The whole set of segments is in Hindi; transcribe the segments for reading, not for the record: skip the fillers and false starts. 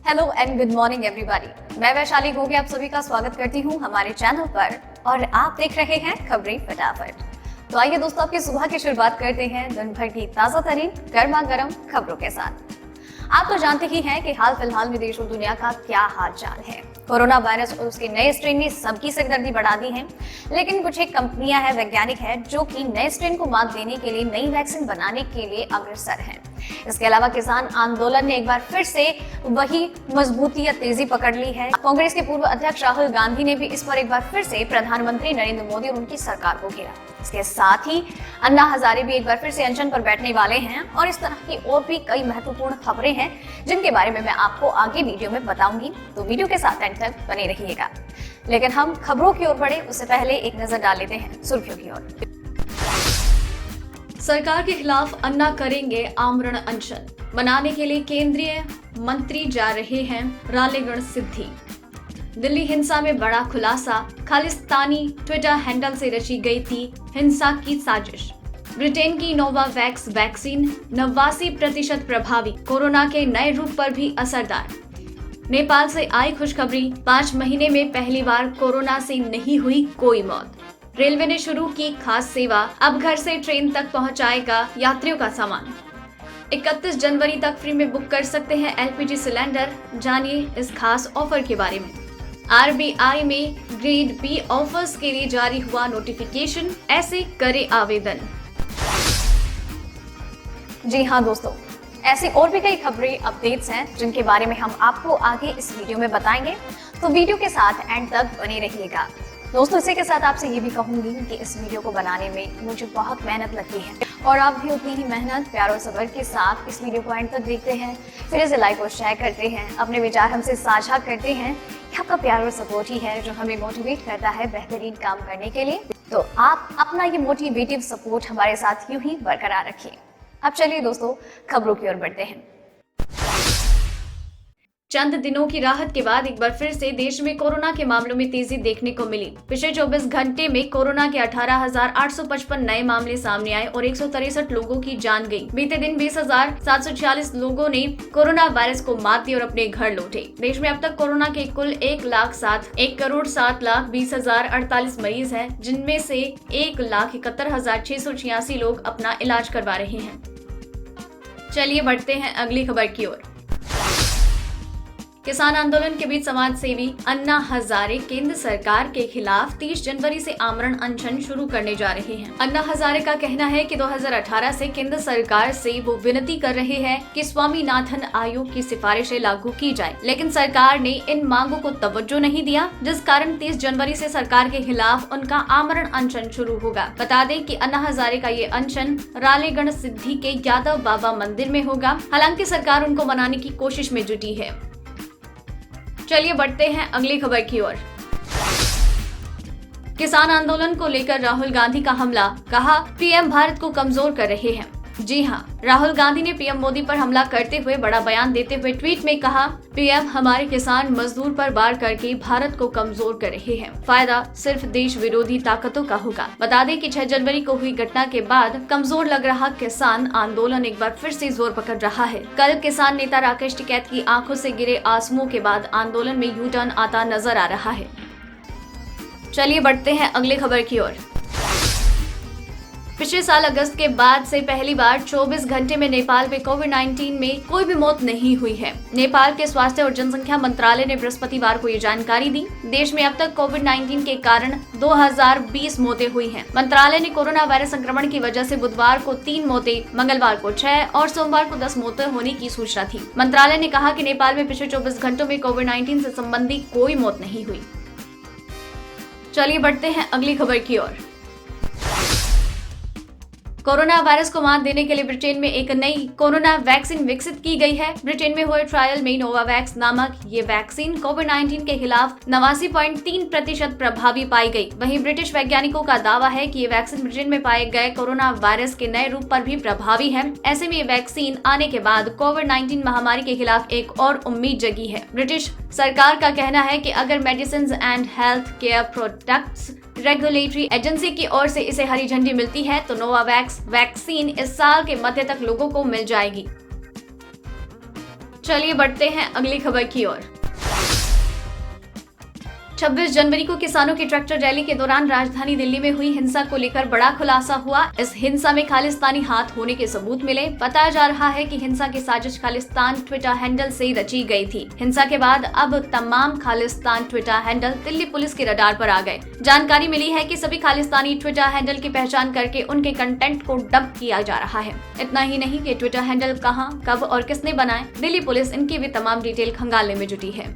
Hello and good morning everybody. मैं वैशाली घोगे आप सभी का स्वागत करती हूँ हमारे चैनल पर और आप देख रहे हैं खबरें फटाफट। तो आइए दोस्तों, आपकी सुबह की शुरुआत करते हैं दिन भर की ताजा तरीन गर्मा गर्म खबरों के साथ। आप तो जानते ही हैं कि हाल फिलहाल में देश और दुनिया का क्या हाल चाल है। कोरोना वायरस और उसके नए स्ट्रेन ने सबकी सिरदर्दी बढ़ा दी है, लेकिन कुछ एक कंपनियां हैं, वैज्ञानिक हैं, जो कि नए स्ट्रेन को मात देने के लिए नई वैक्सीन बनाने के लिए अग्रसर हैं। इसके अलावा किसान आंदोलन ने एक बार फिर से वही मजबूती या तेजी पकड़ ली है। कांग्रेस के पूर्व अध्यक्ष राहुल गांधी ने भी इस पर एक बार फिर से प्रधानमंत्री नरेंद्र मोदी और उनकी सरकार को घेरा। इसके साथ ही अन्ना हजारे भी एक बार फिर से अनशन पर बैठने वाले हैं और इस तरह की और भी कई महत्वपूर्ण खबरें हैं जिनके बारे में मैं आपको आगे वीडियो में बताऊंगी, तो वीडियो के साथ एंड तक बने रहिएगा। लेकिन हम खबरों की ओर बढ़े उससे पहले एक नजर डाल लेते हैं सुर्खियों की ओर। सरकार के खिलाफ अन्ना करेंगे आमरण अनशन, मनाने के लिए केंद्रीय मंत्री जा रहे हैं रालेगण सिद्धि। दिल्ली हिंसा में बड़ा खुलासा, खालिस्तानी ट्विटर हैंडल से रची गई थी हिंसा की साजिश। ब्रिटेन की नोवावैक्स वैक्सीन 89% प्रभावी, कोरोना के नए रूप पर भी असरदार। नेपाल से आई खुशखबरी, 5 महीने में पहली बार कोरोना से नहीं हुई कोई मौत। रेलवे ने शुरू की खास सेवा, अब घर से ट्रेन तक पहुंचाएगा यात्रियों का सामान। 31 जनवरी तक फ्री में बुक कर सकते हैं एलपीजी सिलेंडर, जानिए इस खास ऑफर के बारे में। आरबीआई में ग्रेड बी ऑफर्स के लिए जारी हुआ नोटिफिकेशन, ऐसे करे आवेदन। जी हाँ दोस्तों, ऐसी और भी कई खबरें अपडेट्स हैं जिनके बारे में हम आपको आगे इस वीडियो में बताएंगे, तो वीडियो के साथ एंड तक बने रहिएगा। दोस्तों, इसी के साथ आपसे ये भी कहूंगी कि इस वीडियो को बनाने में मुझे बहुत मेहनत लगती है और आप भी उतनी ही मेहनत, प्यार और सब्र के साथ इस वीडियो को एंड तक देखते हैं, फिर इसे लाइक और शेयर करते हैं, अपने विचार हमसे साझा करते हैं। ये आपका प्यार और सपोर्ट ही है जो हमें मोटिवेट करता है बेहतरीन काम करने के लिए। तो आप अपना ये मोटिवेटिव सपोर्ट हमारे साथ यूं ही बरकरार रखिए। अब चलिए दोस्तों, खबरों की ओर बढ़ते हैं। चंद दिनों की राहत के बाद एक बार फिर से देश में कोरोना के मामलों में तेजी देखने को मिली। पिछले 24 घंटे में कोरोना के 18,855 नए मामले सामने आए और 163 लोगों की जान गई। बीते दिन 20,746 लोगों ने कोरोना वायरस को मात दी और अपने घर लौटे। देश में अब तक कोरोना के कुल 1,07,20,048 मरीज हैं, जिनमें से 1,71,686 लोग अपना इलाज करवा रहे हैं। चलिए बढ़ते हैं अगली खबर की ओर। किसान आंदोलन के बीच समाज सेवी अन्ना हजारे केंद्र सरकार के खिलाफ 30 जनवरी से आमरण अनशन शुरू करने जा रहे हैं। अन्ना हजारे का कहना है कि 2018 से केंद्र सरकार से वो विनती कर रहे हैं कि स्वामीनाथन आयोग की सिफारिशें लागू की जाए, लेकिन सरकार ने इन मांगों को तवज्जो नहीं दिया, जिस कारण 30 जनवरी से सरकार के खिलाफ उनका आमरण अनशन शुरू होगा। बता दें कि अन्ना हजारे का ये अनशन रालेगण सिद्धि के यादव बाबा मंदिर में होगा। हालांकि सरकार उनको मनाने की कोशिश में जुटी है। चलिए बढ़ते हैं अगली खबर की ओर। किसान आंदोलन को लेकर राहुल गांधी का हमला, कहा पीएम भारत को कमजोर कर रहे हैं। जी हाँ, राहुल गांधी ने पीएम मोदी पर हमला करते हुए बड़ा बयान देते हुए ट्वीट में कहा, पीएम हमारे किसान मजदूर पर वार करके भारत को कमजोर कर रहे हैं। फायदा सिर्फ देश विरोधी ताकतों का होगा। बता दें कि 6 जनवरी को हुई घटना के बाद कमजोर लग रहा किसान आंदोलन एक बार फिर से जोर पकड़ रहा है। कल किसान नेता राकेश टिकैत की आंखों से गिरे आंसुओं के बाद आंदोलन में यू टर्न आता नजर आ रहा है। चलिए बढ़ते हैं अगली खबर की ओर। पिछले साल अगस्त के बाद से पहली बार 24 घंटे में नेपाल में कोविड-19 में कोई भी मौत नहीं हुई है। नेपाल के स्वास्थ्य और जनसंख्या मंत्रालय ने बृहस्पतिवार को ये जानकारी दी। देश में अब तक कोविड-19 के कारण 2020 मौतें हुई हैं। मंत्रालय ने कोरोना वायरस संक्रमण की वजह से बुधवार को 3 मौतें, मंगलवार को 6 और सोमवार को 10 मौतें होने की सूचना थी। मंत्रालय ने कहा कि नेपाल में पिछले 24 घंटों में कोविड-19 से संबंधित कोई मौत नहीं हुई। चलिए बढ़ते हैं अगली खबर की ओर। कोरोना वायरस को मात देने के लिए ब्रिटेन में एक नई कोरोना वैक्सीन विकसित की गई है। ब्रिटेन में हुए ट्रायल में नोवावैक्स नामक ये वैक्सीन कोविड-19 के खिलाफ 89.3% प्रभावी पाई गई। वहीं ब्रिटिश वैज्ञानिकों का दावा है कि ये वैक्सीन ब्रिटेन में पाए गए कोरोना वायरस के नए रूप पर भी प्रभावी है। ऐसे में ये वैक्सीन आने के बाद कोविड-19 महामारी के खिलाफ एक और उम्मीद जगी है। ब्रिटिश सरकार का कहना है कि अगर medicine and health care products regulatory agency की ओर से इसे हरी झंडी मिलती है तो नोवावैक्स वैक्सीन इस साल के मध्य तक लोगों को मिल जाएगी। चलिए बढ़ते हैं अगली खबर की ओर। 26 जनवरी को किसानों की ट्रैक्टर रैली के दौरान राजधानी दिल्ली में हुई हिंसा को लेकर बड़ा खुलासा हुआ। इस हिंसा में खालिस्तानी हाथ होने के सबूत मिले। बताया जा रहा है कि हिंसा की साजिश खालिस्तान ट्विटर हैंडल से रची गई थी। हिंसा के बाद अब तमाम Khalistan Twitter handle Delhi police के रडार पर आ गए। जानकारी मिली है कि सभी खालिस्तानी ट्विटर हैंडल की पहचान करके उनके कंटेंट को डंप किया जा रहा है। इतना ही नहीं कि ट्विटर हैंडल कहां, कब और किसने बनाए, दिल्ली पुलिस इनकी भी तमाम डिटेल खंगालने में जुटी है।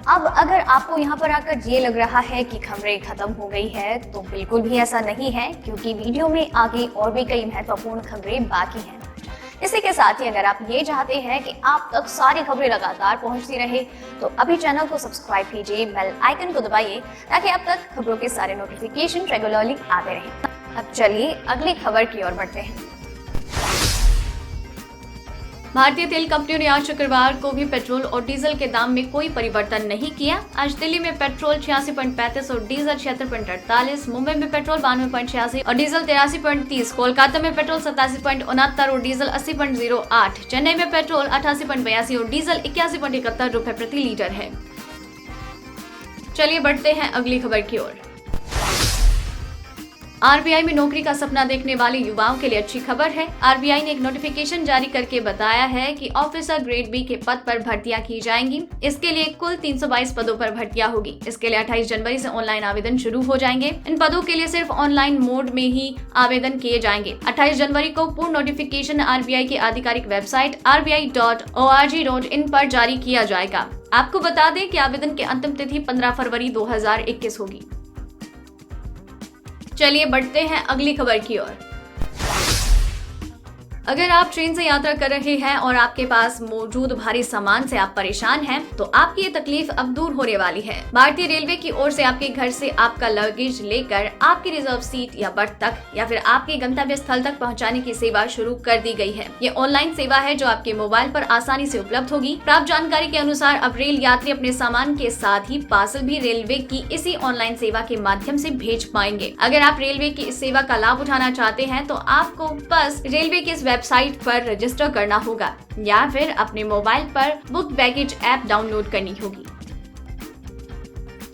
अब अगर आपको यहाँ पर आकर ये लग रहा है कि खबरें खत्म हो गई है, तो बिल्कुल भी ऐसा नहीं है, क्योंकि वीडियो में आगे और भी कई महत्वपूर्ण खबरें बाकी हैं। इसी के साथ ही अगर आप ये चाहते हैं कि आप तक सारी खबरें लगातार पहुंचती रहे, तो अभी चैनल को सब्सक्राइब कीजिए, बेल आइकन को दबाइए, ताकि अब तक खबरों के सारे नोटिफिकेशन रेगुलरली आते रहें। अब चलिए अगली खबर की ओर बढ़ते हैं। भारतीय तेल कंपनियों ने आज शुक्रवार को भी पेट्रोल और डीजल के दाम में कोई परिवर्तन नहीं किया। आज दिल्ली में पेट्रोल 86.35 और डीजल 76.48, मुंबई में पेट्रोल 92.86 और डीजल 83.30, कोलकाता में पेट्रोल 87.69 और डीजल 80.08, चेन्नई में पेट्रोल 88.82 और डीजल 81.71 रुपए प्रति लीटर है। चलिए बढ़ते हैं अगली खबर की ओर। आरबीआई में नौकरी का सपना देखने वाले युवाओं के लिए अच्छी खबर है। आरबीआई ने एक नोटिफिकेशन जारी करके बताया है कि ऑफिसर ग्रेड बी के पद पर भर्तियां की जाएंगी। इसके लिए कुल 322 पदों पर भर्तियां होगी। इसके लिए 28 जनवरी से ऑनलाइन आवेदन शुरू हो जाएंगे। इन पदों के लिए सिर्फ ऑनलाइन मोड में ही आवेदन किए जाएंगे। 28 जनवरी को पूर्ण नोटिफिकेशन आरबीआई की आधिकारिक वेबसाइट rbi.org.in पर जारी किया जाएगा। आपको बता दें कि आवेदन की अंतिम तिथि 15 फरवरी 2021 होगी। चलिए बढ़ते हैं अगली खबर की ओर। अगर आप ट्रेन से यात्रा कर रहे हैं और आपके पास मौजूद भारी सामान से आप परेशान हैं, तो आपकी ये तकलीफ अब दूर होने वाली है। भारतीय रेलवे की ओर से आपके घर से आपका लगेज लेकर आपकी रिजर्व सीट या बर्थ तक या फिर आपके गंतव्य स्थल तक पहुंचाने की सेवा शुरू कर दी गई है। ये ऑनलाइन सेवा है जो आपके मोबाइल पर आसानी से उपलब्ध होगी। प्राप्त जानकारी के अनुसार अब रेल यात्री अपने सामान के साथ ही पार्सल भी रेलवे की इसी ऑनलाइन सेवा के माध्यम से भेज पाएंगे। अगर आप रेलवे की इस सेवा का लाभ उठाना चाहते हैं, तो आपको बस रेलवे की इस वेबसाइट पर रजिस्टर करना होगा या फिर अपने मोबाइल पर बुक बैगेज ऐप डाउनलोड करनी होगी।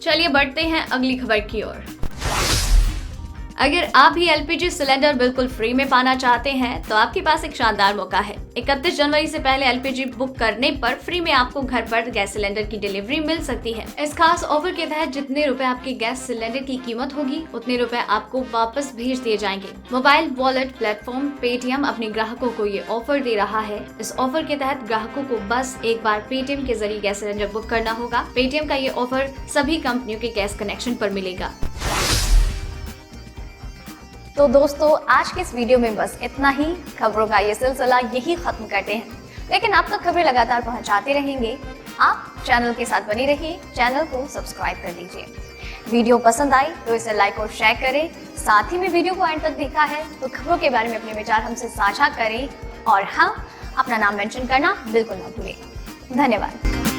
चलिए बढ़ते हैं अगली खबर की ओर। अगर आप भी एलपीजी सिलेंडर बिल्कुल फ्री में पाना चाहते हैं, तो आपके पास एक शानदार मौका है। 31 जनवरी से पहले एलपीजी बुक करने पर फ्री में आपको घर पर गैस सिलेंडर की डिलीवरी मिल सकती है। इस खास ऑफर के तहत जितने रुपए आपके गैस सिलेंडर की कीमत होगी, उतने रुपए आपको वापस भेज दिए जाएंगे। मोबाइल वॉलेट प्लेटफॉर्म पेटीएम अपने ग्राहकों को ये ऑफर दे रहा है। इस ऑफर के तहत ग्राहकों को बस एक बार पेटीएम के जरिए गैस सिलेंडर बुक करना होगा। पेटीएम का ये ऑफर सभी कंपनियों के गैस कनेक्शन पर मिलेगा। तो दोस्तों, आज के इस वीडियो में बस इतना ही। खबरों का ये सिलसिला यही खत्म करते हैं, लेकिन आप तक खबरें लगातार पहुंचाते रहेंगे। आप चैनल के साथ बने रहिए, चैनल को सब्सक्राइब कर दीजिए। वीडियो पसंद आई तो इसे लाइक और शेयर करें। साथ ही में वीडियो को एंड तक देखा है तो खबरों के बारे में अपने विचार हमसे साझा करें, और हाँ, अपना नाम मेंशन करना बिल्कुल ना भूलें। धन्यवाद।